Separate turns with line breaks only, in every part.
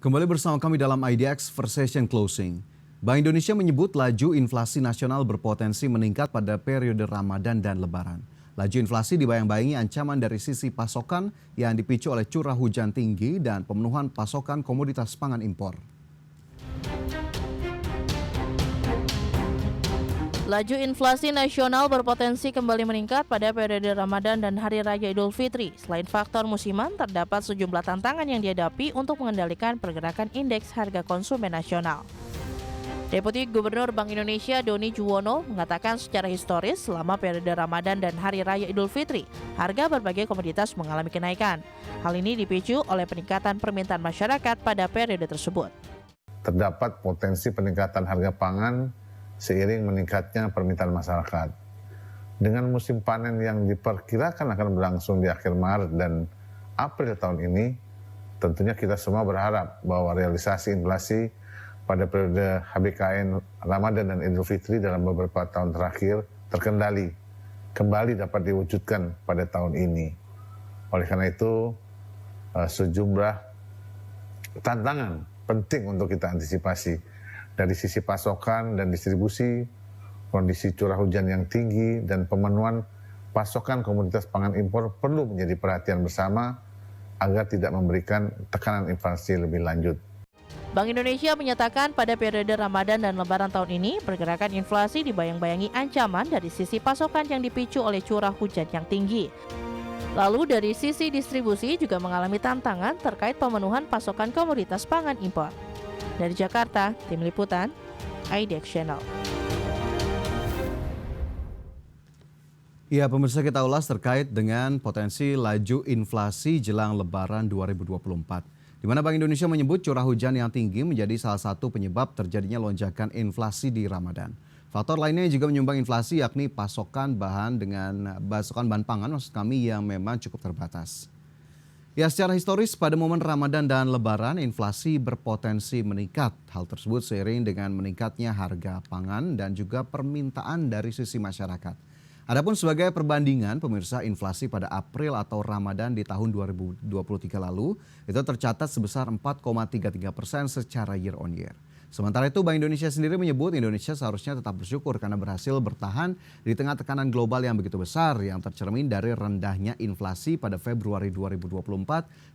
Kembali bersama kami dalam IDX Versation Closing. Bank Indonesia menyebut laju inflasi nasional berpotensi meningkat pada periode Ramadan dan Lebaran. Laju inflasi dibayang-bayangi ancaman dari sisi pasokan yang dipicu oleh curah hujan tinggi dan pemenuhan pasokan komoditas pangan impor.
Laju inflasi nasional berpotensi kembali meningkat pada periode Ramadan dan Hari Raya Idul Fitri. Selain faktor musiman, terdapat sejumlah tantangan yang dihadapi untuk mengendalikan pergerakan indeks harga konsumen nasional. Deputi Gubernur Bank Indonesia Doni Juwono mengatakan secara historis selama periode Ramadan dan Hari Raya Idul Fitri, harga berbagai komoditas mengalami kenaikan. Hal ini dipicu oleh peningkatan permintaan masyarakat pada periode tersebut.
Terdapat potensi peningkatan harga pangan seiring meningkatnya permintaan masyarakat. Dengan musim panen yang diperkirakan akan berlangsung di akhir Maret dan April tahun ini, tentunya kita semua berharap bahwa realisasi inflasi pada periode HBKN Ramadan dan Idul Fitri dalam beberapa tahun terakhir terkendali, kembali dapat diwujudkan pada tahun ini. Oleh karena itu, sejumlah tantangan penting untuk kita antisipasi. Dari sisi pasokan dan distribusi, kondisi curah hujan yang tinggi, dan pemenuhan pasokan komoditas pangan impor perlu menjadi perhatian bersama agar tidak memberikan tekanan inflasi lebih lanjut.
Bank Indonesia menyatakan pada periode Ramadan dan Lebaran tahun ini, pergerakan inflasi dibayang-bayangi ancaman dari sisi pasokan yang dipicu oleh curah hujan yang tinggi. Lalu dari sisi distribusi juga mengalami tantangan terkait pemenuhan pasokan komoditas pangan impor. Dari Jakarta, Tim Liputan, IDX Channel.
Ya, pemirsa, kita ulas terkait dengan potensi laju inflasi jelang Lebaran 2024. Di mana Bank Indonesia menyebut curah hujan yang tinggi menjadi salah satu penyebab terjadinya lonjakan inflasi di Ramadan. Faktor lainnya juga menyumbang inflasi yakni pasokan bahan pangan yang memang cukup terbatas. Ya, secara historis pada momen Ramadan dan Lebaran inflasi berpotensi meningkat. Hal tersebut seiring dengan meningkatnya harga pangan dan juga permintaan dari sisi masyarakat. Adapun sebagai perbandingan, pemirsa, inflasi pada April atau Ramadan di tahun 2023 lalu itu tercatat sebesar 4,33% secara year on year. Sementara itu, Bank Indonesia sendiri menyebut Indonesia seharusnya tetap bersyukur karena berhasil bertahan di tengah tekanan global yang begitu besar yang tercermin dari rendahnya inflasi pada Februari 2024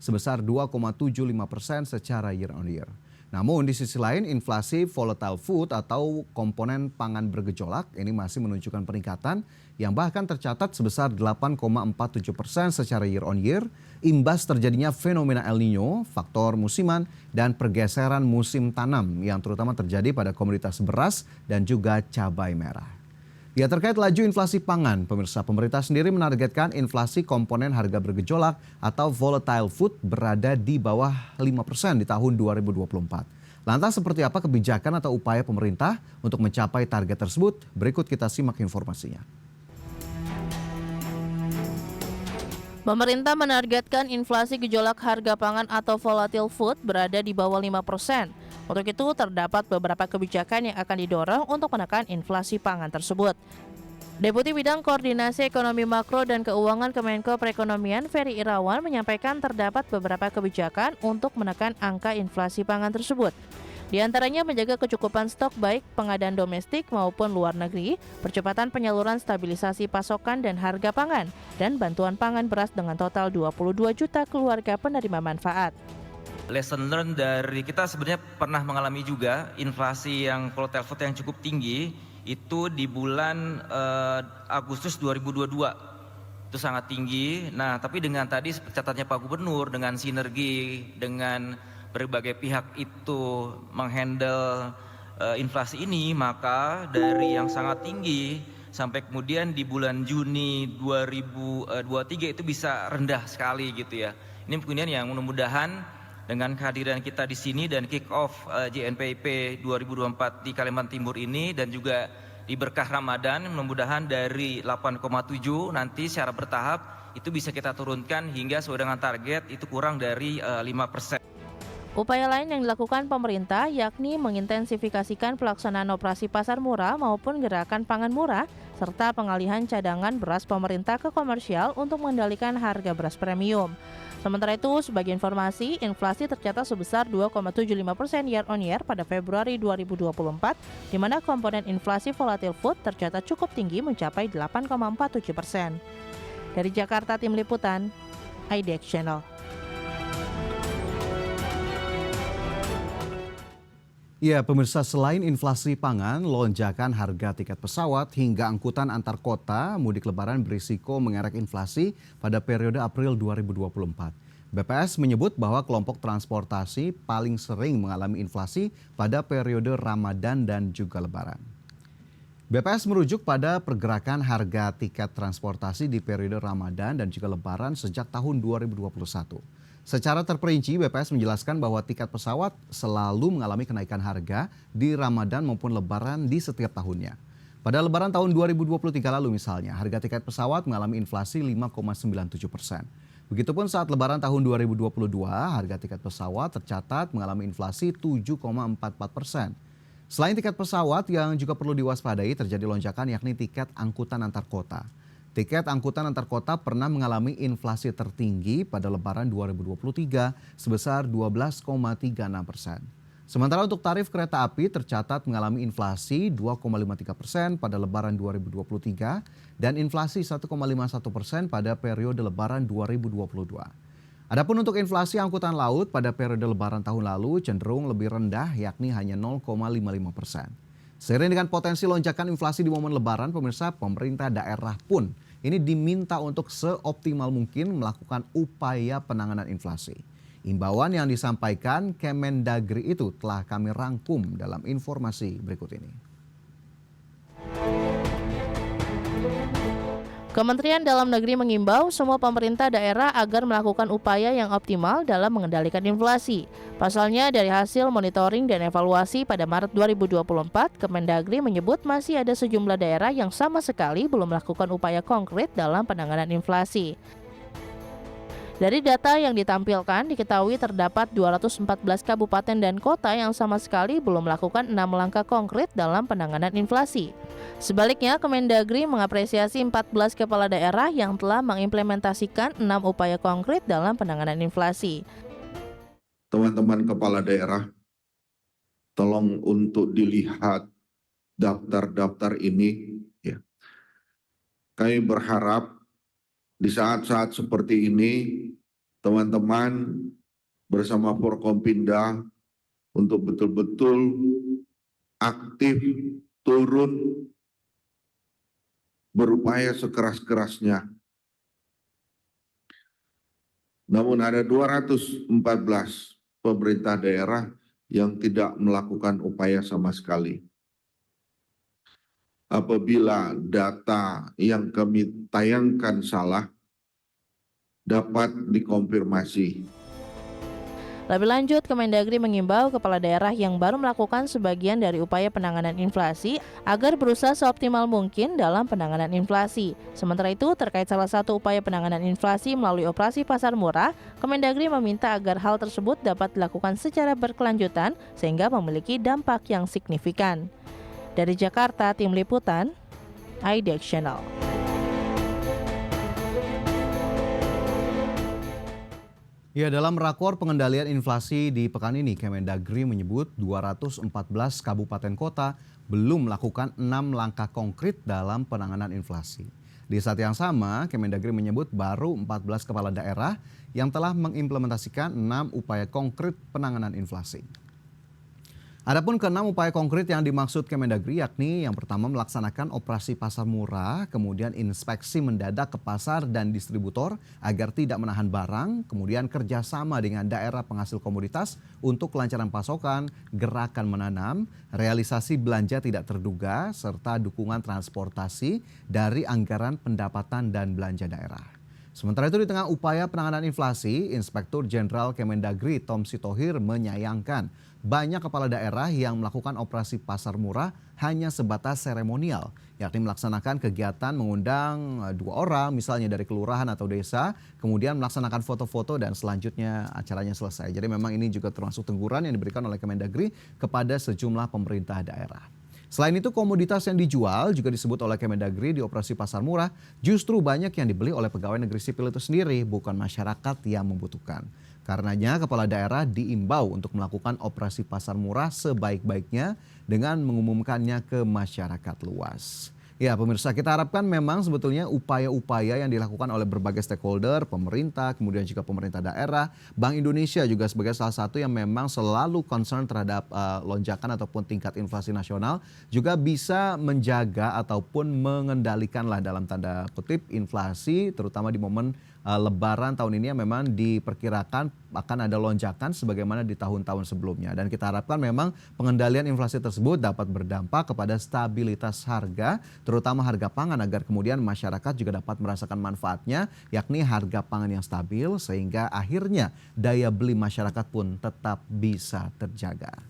sebesar 2,75% secara year on year. Namun di sisi lain, inflasi volatile food atau komponen pangan bergejolak ini masih menunjukkan peningkatan yang bahkan tercatat sebesar 8,47% secara year on year, imbas terjadinya fenomena El Nino, faktor musiman, dan pergeseran musim tanam yang terutama terjadi pada komoditas beras dan juga cabai merah. Ya, terkait laju inflasi pangan, pemirsa, pemerintah sendiri menargetkan inflasi komponen harga bergejolak atau volatile food berada di bawah 5% di tahun 2024. Lantas seperti apa kebijakan atau upaya pemerintah untuk mencapai target tersebut? Berikut kita simak informasinya.
Pemerintah menargetkan inflasi gejolak harga pangan atau volatile food berada di bawah 5%. Untuk itu, terdapat beberapa kebijakan yang akan didorong untuk menekan inflasi pangan tersebut. Deputi Bidang Koordinasi Ekonomi Makro dan Keuangan Kemenko Perekonomian Ferry Irawan menyampaikan terdapat beberapa kebijakan untuk menekan angka inflasi pangan tersebut. Di antaranya menjaga kecukupan stok baik pengadaan domestik maupun luar negeri, percepatan penyaluran stabilisasi pasokan dan harga pangan, dan bantuan pangan beras dengan total 22 juta keluarga penerima manfaat.
Lesson learned dari kita sebenarnya pernah mengalami juga inflasi yang volatile food yang cukup tinggi itu di bulan Agustus 2022 itu sangat tinggi. Nah, tapi dengan tadi catatnya Pak Gubernur dengan sinergi dengan berbagai pihak itu menghandle inflasi ini, maka dari yang sangat tinggi sampai kemudian di bulan Juni 2023 itu bisa rendah sekali gitu ya. Ini kemudian yang mudah-mudahan dengan kehadiran kita di sini dan kick off JNPIP 2024 di Kalimantan Timur ini dan juga di berkah Ramadan, mudah-mudahan dari 8,7 nanti secara bertahap itu bisa kita turunkan hingga sesuai dengan target itu kurang dari 5%.
Upaya lain yang dilakukan pemerintah yakni mengintensifikasikan pelaksanaan operasi pasar murah maupun gerakan pangan murah serta pengalihan cadangan beras pemerintah ke komersial untuk mengendalikan harga beras premium. Sementara itu, sebagai informasi, inflasi tercatat sebesar 2,75% year on year pada Februari 2024, di mana komponen inflasi volatile food tercatat cukup tinggi mencapai 8,47%. Dari Jakarta, Tim Liputan, IDX Channel.
Ya, pemirsa, selain inflasi pangan, lonjakan harga tiket pesawat hingga angkutan antar kota mudik lebaran berisiko mengerek inflasi pada periode April 2024. BPS menyebut bahwa kelompok transportasi paling sering mengalami inflasi pada periode Ramadan dan juga lebaran. BPS merujuk pada pergerakan harga tiket transportasi di periode Ramadan dan juga lebaran sejak tahun 2021. Secara terperinci, BPS menjelaskan bahwa tiket pesawat selalu mengalami kenaikan harga di Ramadan maupun Lebaran di setiap tahunnya. Pada Lebaran tahun 2023 lalu misalnya, harga tiket pesawat mengalami inflasi 5,97%. Begitupun saat Lebaran tahun 2022, harga tiket pesawat tercatat mengalami inflasi 7,44%. Selain tiket pesawat yang juga perlu diwaspadai terjadi lonjakan yakni tiket angkutan antar kota. Tiket angkutan antar kota pernah mengalami inflasi tertinggi pada Lebaran 2023 sebesar 12,36%. Sementara untuk tarif kereta api tercatat mengalami inflasi 2,53% pada Lebaran 2023 dan inflasi 1,51% pada periode Lebaran 2022. Adapun untuk inflasi angkutan laut pada periode Lebaran tahun lalu cenderung lebih rendah yakni hanya 0,55%. Seiring dengan potensi lonjakan inflasi di momen Lebaran, pemirsa, pemerintah daerah pun ini diminta untuk seoptimal mungkin melakukan upaya penanganan inflasi. Imbauan yang disampaikan Kemendagri itu telah kami rangkum dalam informasi berikut ini.
Kementerian Dalam Negeri mengimbau semua pemerintah daerah agar melakukan upaya yang optimal dalam mengendalikan inflasi. Pasalnya, dari hasil monitoring dan evaluasi pada Maret 2024, Kemendagri menyebut masih ada sejumlah daerah yang sama sekali belum melakukan upaya konkret dalam penanganan inflasi. Dari data yang ditampilkan, diketahui terdapat 214 kabupaten dan kota yang sama sekali belum melakukan 6 langkah konkret dalam penanganan inflasi. Sebaliknya, Kemendagri mengapresiasi 14 kepala daerah yang telah mengimplementasikan 6 upaya konkret dalam penanganan inflasi.
Teman-teman kepala daerah, tolong untuk dilihat daftar-daftar ini. Ya. Kami berharap di saat-saat seperti ini, teman-teman bersama Forkompinda untuk betul-betul aktif turun berupaya sekeras-kerasnya. Namun ada 214 pemerintah daerah yang tidak melakukan upaya sama sekali. Apabila data yang kami tayangkan salah, dapat dikonfirmasi.
Lebih lanjut, Kemendagri mengimbau kepala daerah yang baru melakukan sebagian dari upaya penanganan inflasi agar berusaha seoptimal mungkin dalam penanganan inflasi. Sementara itu, terkait salah satu upaya penanganan inflasi melalui operasi pasar murah, Kemendagri meminta agar hal tersebut dapat dilakukan secara berkelanjutan sehingga memiliki dampak yang signifikan. Dari Jakarta, Tim Liputan, IDX Channel.
Ya, dalam rakor pengendalian inflasi di pekan ini, Kemendagri menyebut 214 kabupaten kota belum melakukan 6 langkah konkret dalam penanganan inflasi. Di saat yang sama, Kemendagri menyebut baru 14 kepala daerah yang telah mengimplementasikan 6 upaya konkret penanganan inflasi. Adapun ke-6 upaya konkret yang dimaksud Kemendagri yakni yang pertama melaksanakan operasi pasar murah, kemudian inspeksi mendadak ke pasar dan distributor agar tidak menahan barang, kemudian kerjasama dengan daerah penghasil komoditas untuk kelancaran pasokan, gerakan menanam, realisasi belanja tidak terduga, serta dukungan transportasi dari anggaran pendapatan dan belanja daerah. Sementara itu di tengah upaya penanganan inflasi, Inspektur Jenderal Kemendagri Tom Sitohir menyayangkan banyak kepala daerah yang melakukan operasi pasar murah hanya sebatas seremonial, yakni melaksanakan kegiatan mengundang 2 orang misalnya dari kelurahan atau desa, kemudian melaksanakan foto-foto dan selanjutnya acaranya selesai. Jadi memang ini juga termasuk teguran yang diberikan oleh Kemendagri kepada sejumlah pemerintah daerah. Selain itu, komoditas yang dijual juga disebut oleh Kemendagri di operasi pasar murah justru banyak yang dibeli oleh pegawai negeri sipil itu sendiri, bukan masyarakat yang membutuhkan. Karenanya, kepala daerah diimbau untuk melakukan operasi pasar murah sebaik-baiknya dengan mengumumkannya ke masyarakat luas. Ya pemirsa, kita harapkan memang sebetulnya upaya-upaya yang dilakukan oleh berbagai stakeholder, pemerintah, kemudian juga pemerintah daerah, Bank Indonesia juga sebagai salah satu yang memang selalu concern terhadap lonjakan ataupun tingkat inflasi nasional, juga bisa menjaga ataupun mengendalikan lah dalam tanda kutip inflasi, terutama di momen Lebaran tahun ini yang memang diperkirakan akan ada lonjakan sebagaimana di tahun-tahun sebelumnya. Dan kita harapkan memang pengendalian inflasi tersebut dapat berdampak kepada stabilitas harga, terutama harga pangan, agar kemudian masyarakat juga dapat merasakan manfaatnya, yakni harga pangan yang stabil, sehingga akhirnya daya beli masyarakat pun tetap bisa terjaga.